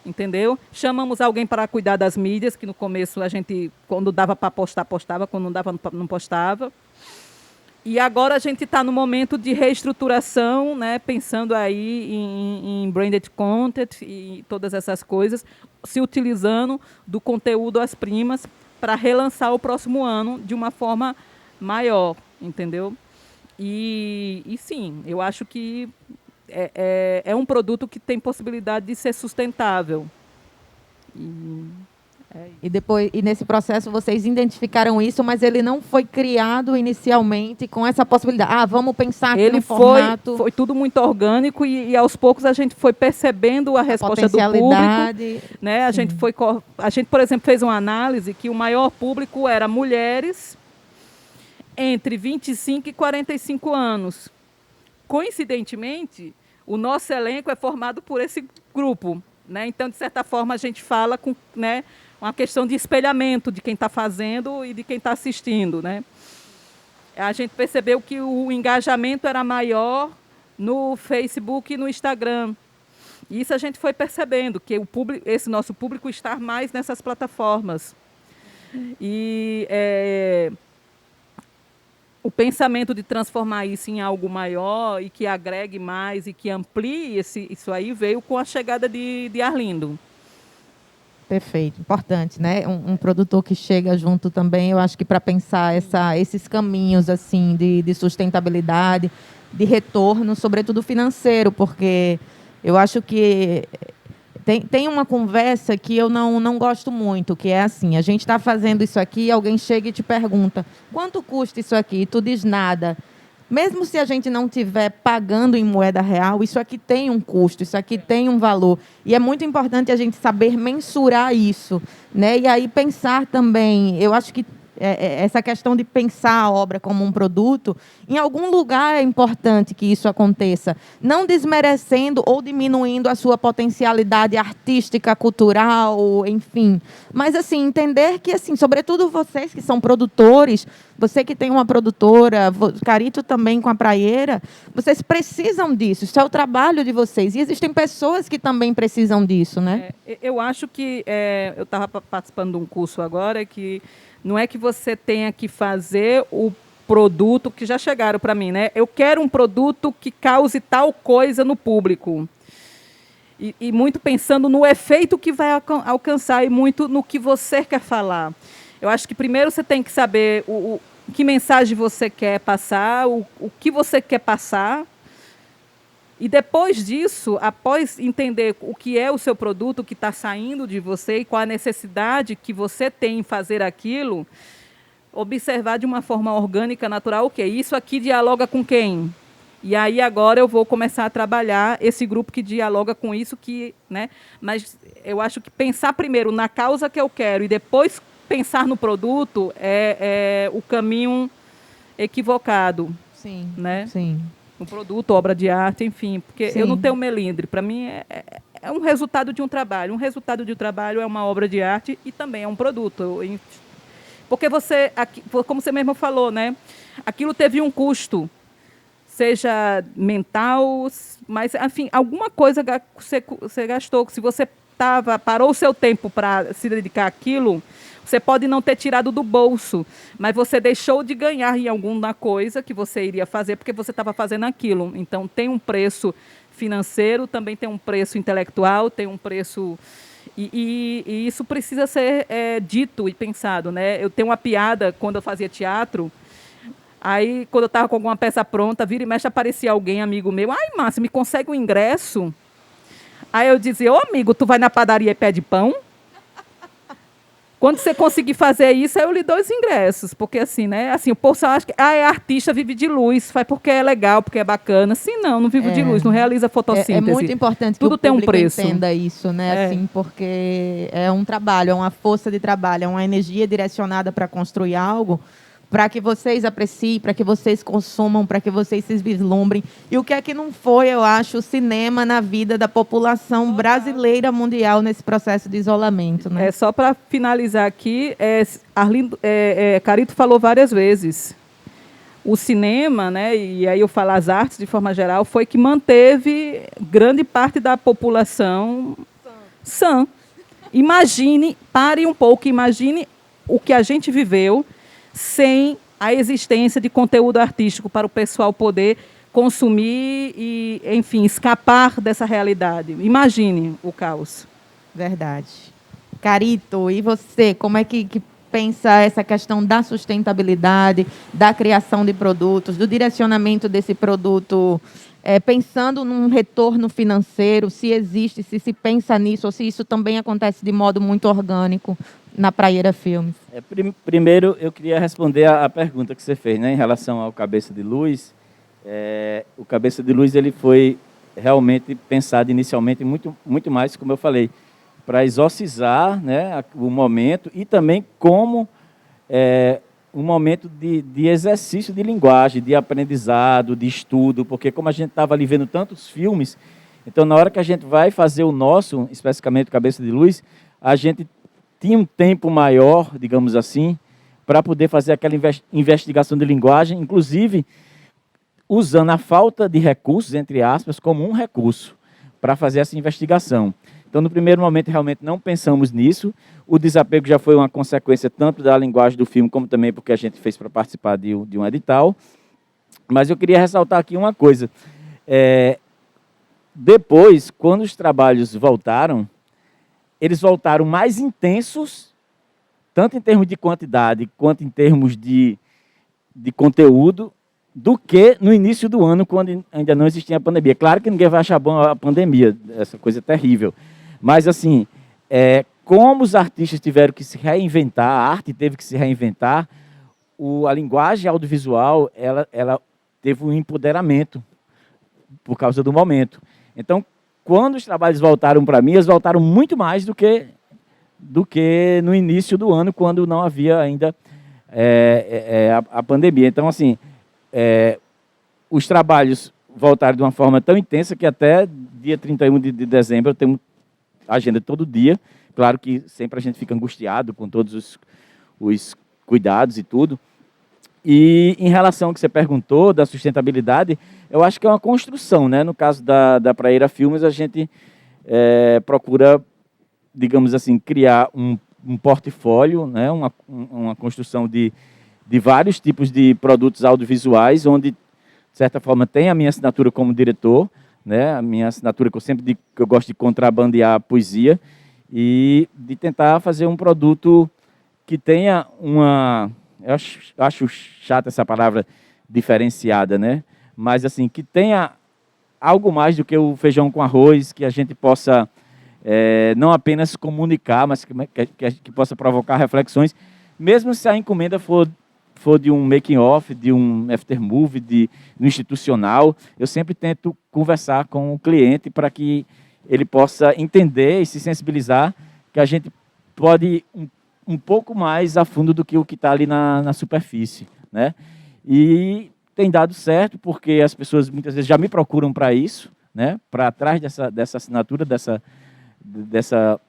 entendeu? Chamamos alguém para cuidar das mídias, que no começo a gente, quando dava para postar, postava, quando não dava, não postava. E agora a gente está no momento de reestruturação, né, pensando aí em branded content e todas essas coisas, se utilizando do conteúdo às primas para relançar o próximo ano de uma forma maior, entendeu? E sim, eu acho que é um produto que tem possibilidade de ser sustentável. E nesse processo vocês identificaram isso, mas ele não foi criado inicialmente com essa possibilidade. Vamos pensar aqui no formato. Foi tudo muito orgânico e aos poucos a gente foi percebendo a resposta do público, né? A gente, por exemplo, fez uma análise que o maior público era mulheres entre 25 e 45 anos. Coincidentemente, o nosso elenco é formado por esse grupo, né? Então, de certa forma, a gente fala com, né, uma questão de espelhamento de quem está fazendo e de quem está assistindo, né? A gente percebeu que o engajamento era maior no Facebook e no Instagram. E isso a gente foi percebendo, que esse nosso público está mais nessas plataformas. E o pensamento de transformar isso em algo maior e que agregue mais e que amplie isso aí veio com a chegada de Arlindo. Perfeito, importante, né? Um produtor que chega junto também, eu acho que para pensar esses caminhos assim de sustentabilidade, de retorno, sobretudo financeiro, porque eu acho que tem uma conversa que eu não gosto muito, que é assim: a gente está fazendo isso aqui, alguém chega e te pergunta, quanto custa isso aqui? E tu diz nada. Mesmo se a gente não estiver pagando em moeda real, isso aqui tem um custo, isso aqui tem um valor. E é muito importante a gente saber mensurar isso, né? E aí pensar também, eu acho que essa questão de pensar a obra como um produto, em algum lugar é importante que isso aconteça, não desmerecendo ou diminuindo a sua potencialidade artística, cultural, enfim. Mas, assim, entender que, assim, sobretudo vocês que são produtores, você que tem uma produtora, Carito também com a Praieira, vocês precisam disso, isso é o trabalho de vocês. E existem pessoas que também precisam disso, né? Eu acho que, eu estava participando de um curso agora que não é que você tenha que fazer o produto que já chegaram para mim, né? Eu quero um produto que cause tal coisa no público. E muito pensando no efeito que vai alcançar e muito no que você quer falar. Eu acho que primeiro você tem que saber que mensagem você quer passar, o que você quer passar. E depois disso, após entender o que é o seu produto, o que está saindo de você e qual a necessidade que você tem em fazer aquilo, observar de uma forma orgânica, natural, ok, isso aqui dialoga com quem? E aí agora eu vou começar a trabalhar esse grupo que dialoga com isso, né? Mas eu acho que pensar primeiro na causa que eu quero e depois pensar no produto é o caminho equivocado. Sim, né? sim. Um produto, obra de arte, enfim. Porque Sim. eu não tenho melindre. Para mim, é um resultado de um trabalho. Um resultado de um trabalho é uma obra de arte e também é um produto. Porque você, como você mesmo falou, né? Aquilo teve um custo, seja mental, mas, enfim, alguma coisa você gastou. Se você parou o seu tempo para se dedicar àquilo, você pode não ter tirado do bolso, mas você deixou de ganhar em alguma coisa que você iria fazer porque você estava fazendo aquilo. Então, tem um preço financeiro, também tem um preço intelectual, tem um preço... E isso precisa ser dito e pensado, né? Eu tenho uma piada, quando eu fazia teatro, aí, quando eu estava com alguma peça pronta, vira e mexe, aparecia alguém, amigo meu, ai, Márcia, me consegue um ingresso? Aí eu dizia, ô amigo, tu vai na padaria e pede pão? Quando você conseguir fazer isso, aí eu lhe dou os ingressos. Porque assim, né? Assim, o povo acha que é artista, vive de luz, faz porque é legal, porque é bacana. Sim, não vivo de luz, não realiza fotossíntese. É muito importante Tudo que o tem um público preço. entenda isso, né? Assim, porque é um trabalho, é uma força de trabalho, é uma energia direcionada para construir algo, para que vocês apreciem, para que vocês consumam, para que vocês se vislumbrem. E o que é que não foi, eu acho, o cinema na vida da população brasileira mundial nesse processo de isolamento, né? Só para finalizar aqui, Carito falou várias vezes, o cinema, né, e aí eu falo as artes de forma geral, foi que manteve grande parte da população sã. Imagine, pare um pouco, imagine o que a gente viveu sem a existência de conteúdo artístico para o pessoal poder consumir e, enfim, escapar dessa realidade. Imagine o caos. Verdade. Carito, e você, como é que pensa essa questão da sustentabilidade, da criação de produtos, do direcionamento desse produto, pensando num retorno financeiro, se existe, se pensa nisso, ou se isso também acontece de modo muito orgânico na Praieira Filmes? Primeiro, eu queria responder a pergunta que você fez, né, em relação ao Cabeça de Luz. O Cabeça de Luz ele foi realmente pensado inicialmente muito mais, como eu falei, para exorcizar, né, o momento e também como um momento de exercício de linguagem, de aprendizado, de estudo, porque como a gente estava ali vendo tantos filmes, então na hora que a gente vai fazer o nosso, especificamente o Cabeça de Luz, a gente tinha um tempo maior, digamos assim, para poder fazer aquela investigação de linguagem, inclusive usando a falta de recursos, entre aspas, como um recurso para fazer essa investigação. Então, no primeiro momento, realmente não pensamos nisso. O desapego já foi uma consequência tanto da linguagem do filme, como também porque a gente fez para participar de um edital. Mas eu queria ressaltar aqui uma coisa. Depois, quando os trabalhos voltaram, eles voltaram mais intensos, tanto em termos de quantidade, quanto em termos de conteúdo, do que no início do ano, quando ainda não existia a pandemia. Claro que ninguém vai achar bom a pandemia, essa coisa terrível. Mas, assim, como os artistas tiveram que se reinventar, a arte teve que se reinventar, a linguagem audiovisual ela teve um empoderamento por causa do momento. Então, quando os trabalhos voltaram para mim, eles voltaram muito mais do que no início do ano, quando não havia ainda a pandemia. Então, assim, os trabalhos voltaram de uma forma tão intensa que até dia 31 de dezembro eu tenho agenda todo dia. Claro que sempre a gente fica angustiado com todos os cuidados e tudo. E em relação ao que você perguntou da sustentabilidade, eu acho que é uma construção, né? No caso da Praeira Filmes, a gente procura, digamos assim, criar um portfólio, né? Uma construção de vários tipos de produtos audiovisuais, onde, de certa forma, tem a minha assinatura como diretor, né? A minha assinatura que eu sempre digo que eu gosto de contrabandear a poesia e de tentar fazer um produto que tenha uma... Eu acho chata essa palavra diferenciada, né? Mas, assim, que tenha algo mais do que o feijão com arroz, que a gente possa não apenas comunicar, mas que possa provocar reflexões, mesmo se a encomenda for de um making-off, de um aftermovie, de um institucional, eu sempre tento conversar com o cliente para que ele possa entender e se sensibilizar que a gente pode ir um pouco mais a fundo do que o que está ali na superfície, né? E tem dado certo, porque as pessoas muitas vezes já me procuram para isso, né? Para trás dessa assinatura, dessa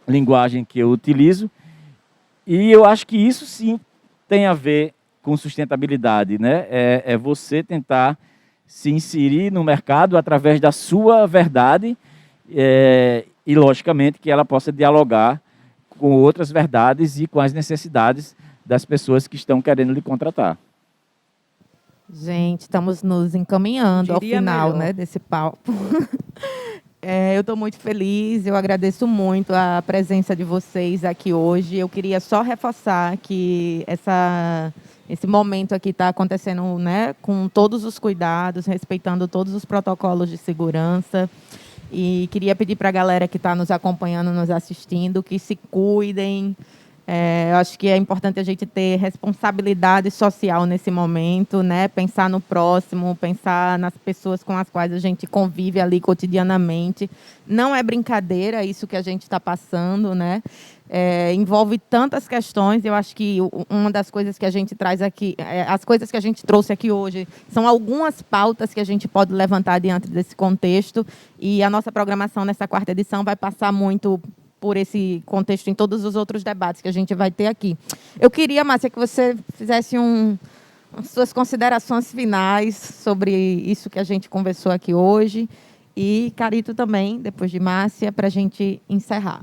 linguagem que eu utilizo. E eu acho que isso sim tem a ver com sustentabilidade, né? É você tentar se inserir no mercado através da sua verdade e, logicamente, que ela possa dialogar com outras verdades e com as necessidades das pessoas que estão querendo lhe contratar. Gente, estamos nos encaminhando ao final, melhor, né, desse papo. Eu estou muito feliz, eu agradeço muito a presença de vocês aqui hoje. Eu queria só reforçar que esse momento aqui está acontecendo, né, com todos os cuidados, respeitando todos os protocolos de segurança. E queria pedir para a galera que está nos acompanhando, nos assistindo, que se cuidem. Eu acho que é importante a gente ter responsabilidade social nesse momento, né? Pensar no próximo, pensar nas pessoas com as quais a gente convive ali cotidianamente. Não é brincadeira isso que a gente está passando, né? Envolve tantas questões. Eu acho que uma das coisas que a gente traz aqui, as coisas que a gente trouxe aqui hoje, são algumas pautas que a gente pode levantar diante desse contexto. E a nossa programação nessa 4ª edição vai passar muito por esse contexto em todos os outros debates que a gente vai ter aqui. Eu queria, Márcia, que você fizesse suas considerações finais sobre isso que a gente conversou aqui hoje. E Carito também, depois de Márcia, para a gente encerrar.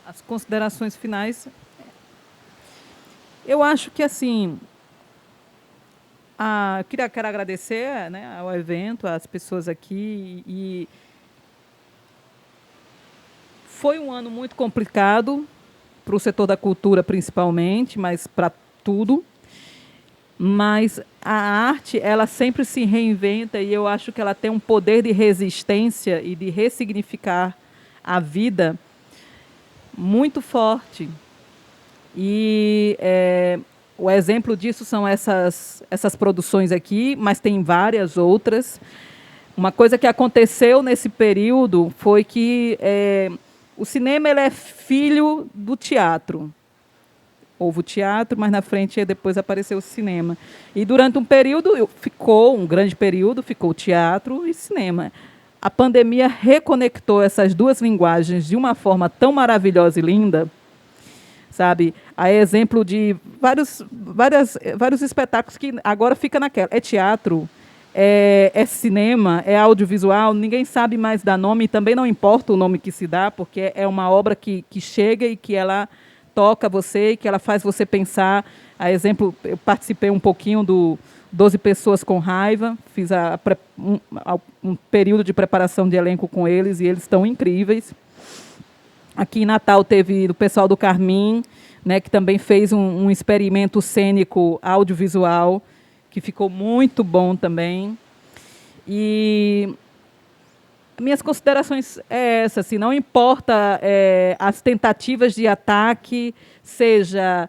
As considerações finais, eu acho que, assim, quero agradecer, né, ao evento, às pessoas aqui, e foi um ano muito complicado para o setor da cultura, principalmente, mas para tudo. Mas a arte, ela sempre se reinventa e eu acho que ela tem um poder de resistência e de ressignificar a vida muito forte. E o exemplo disso são essas produções aqui, mas tem várias outras. Uma coisa que aconteceu nesse período foi que o cinema ele é filho do teatro. Houve o teatro, mas na frente depois apareceu o cinema. E durante um grande período, ficou o teatro e cinema. A pandemia reconectou essas duas linguagens de uma forma tão maravilhosa e linda, sabe? A exemplo de vários espetáculos que agora fica naquela. É teatro, é cinema, é audiovisual, ninguém sabe mais dar nome, e também não importa o nome que se dá, porque é uma obra que chega e que ela toca você e que ela faz você pensar. A exemplo, eu participei um pouquinho do 12 Pessoas com Raiva, fiz um período de preparação de elenco com eles e eles estão incríveis. Aqui em Natal teve o pessoal do Carmim, né, que também fez um experimento cênico audiovisual, que ficou muito bom também. E minhas considerações é essa, assim, não importa as tentativas de ataque, seja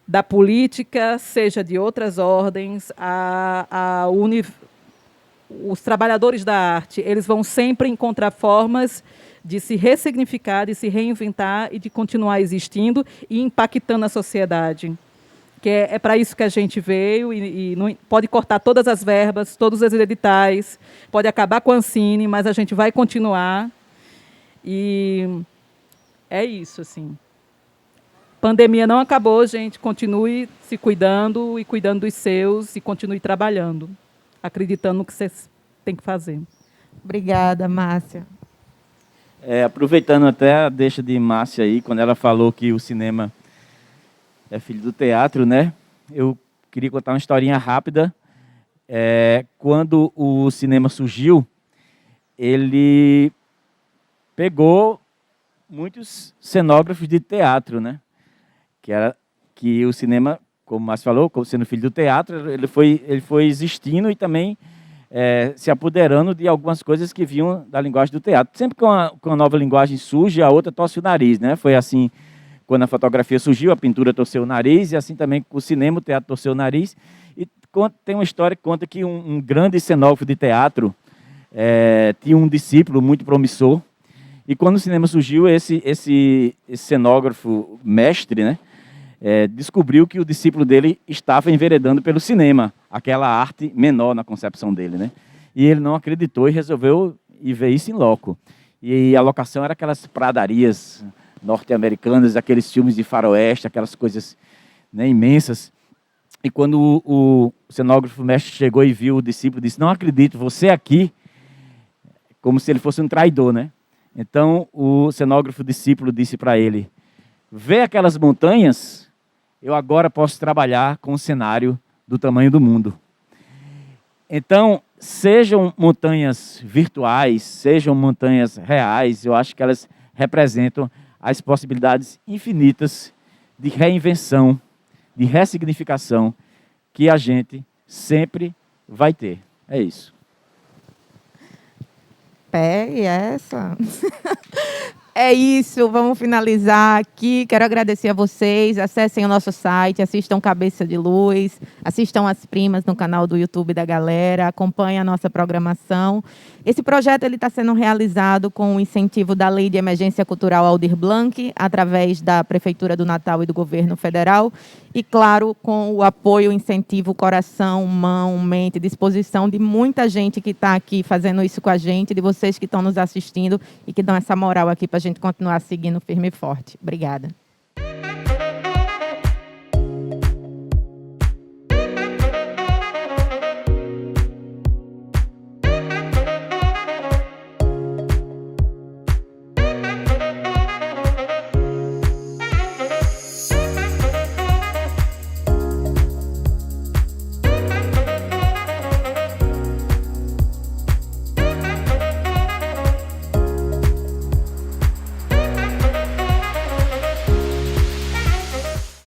da política, seja de outras ordens, os trabalhadores da arte, eles vão sempre encontrar formas de se ressignificar, de se reinventar e de continuar existindo e impactando a sociedade. Que é para isso que a gente veio e não, pode cortar todas as verbas, todos os editais, pode acabar com a Ancine, mas a gente vai continuar. E é isso, assim. Pandemia não acabou, gente. Continue se cuidando e cuidando dos seus e continue trabalhando, acreditando no que você tem que fazer. Obrigada, Márcia. Aproveitando até a deixa de Márcia aí, quando ela falou que o cinema é filho do teatro, né? Eu queria contar uma historinha rápida. Quando o cinema surgiu, ele pegou muitos cenógrafos de teatro, né? Que o cinema, como o Márcio falou, como sendo filho do teatro, ele foi existindo e também se apoderando de algumas coisas que vinham da linguagem do teatro. Sempre que uma nova linguagem surge, a outra torce o nariz, né? Foi assim quando a fotografia surgiu, a pintura torceu o nariz, e assim também com o cinema, o teatro torceu o nariz. E tem uma história que conta que um grande cenógrafo de teatro tinha um discípulo muito promissor, e quando o cinema surgiu, esse cenógrafo mestre, né, descobriu que o discípulo dele estava enveredando pelo cinema, aquela arte menor na concepção dele, né? E ele não acreditou e resolveu ir ver isso em loco. E a locação era aquelas pradarias norte-americanas, aqueles filmes de faroeste, aquelas coisas, né, imensas. E quando o cenógrafo mestre chegou e viu o discípulo, disse: "Não acredito, você aqui", como se ele fosse um traidor, né? Então o cenógrafo discípulo disse para ele: "Vê aquelas montanhas? Eu agora posso trabalhar com um cenário do tamanho do mundo." Então, sejam montanhas virtuais, sejam montanhas reais, eu acho que elas representam as possibilidades infinitas de reinvenção, de ressignificação que a gente sempre vai ter. É isso. Pegue essa. É isso, vamos finalizar aqui. Quero agradecer a vocês. Acessem o nosso site, assistam Cabeça de Luz, assistam As Primas no canal do YouTube da galera, acompanhem a nossa programação. Esse projeto está sendo realizado com o incentivo da Lei de Emergência Cultural Aldir Blanc, através da Prefeitura do Natal e do Governo Federal, e, claro, com o apoio, incentivo, coração, mão, mente, disposição de muita gente que está aqui fazendo isso com a gente, de vocês que estão nos assistindo e que dão essa moral aqui para a gente continuar seguindo firme e forte. Obrigada.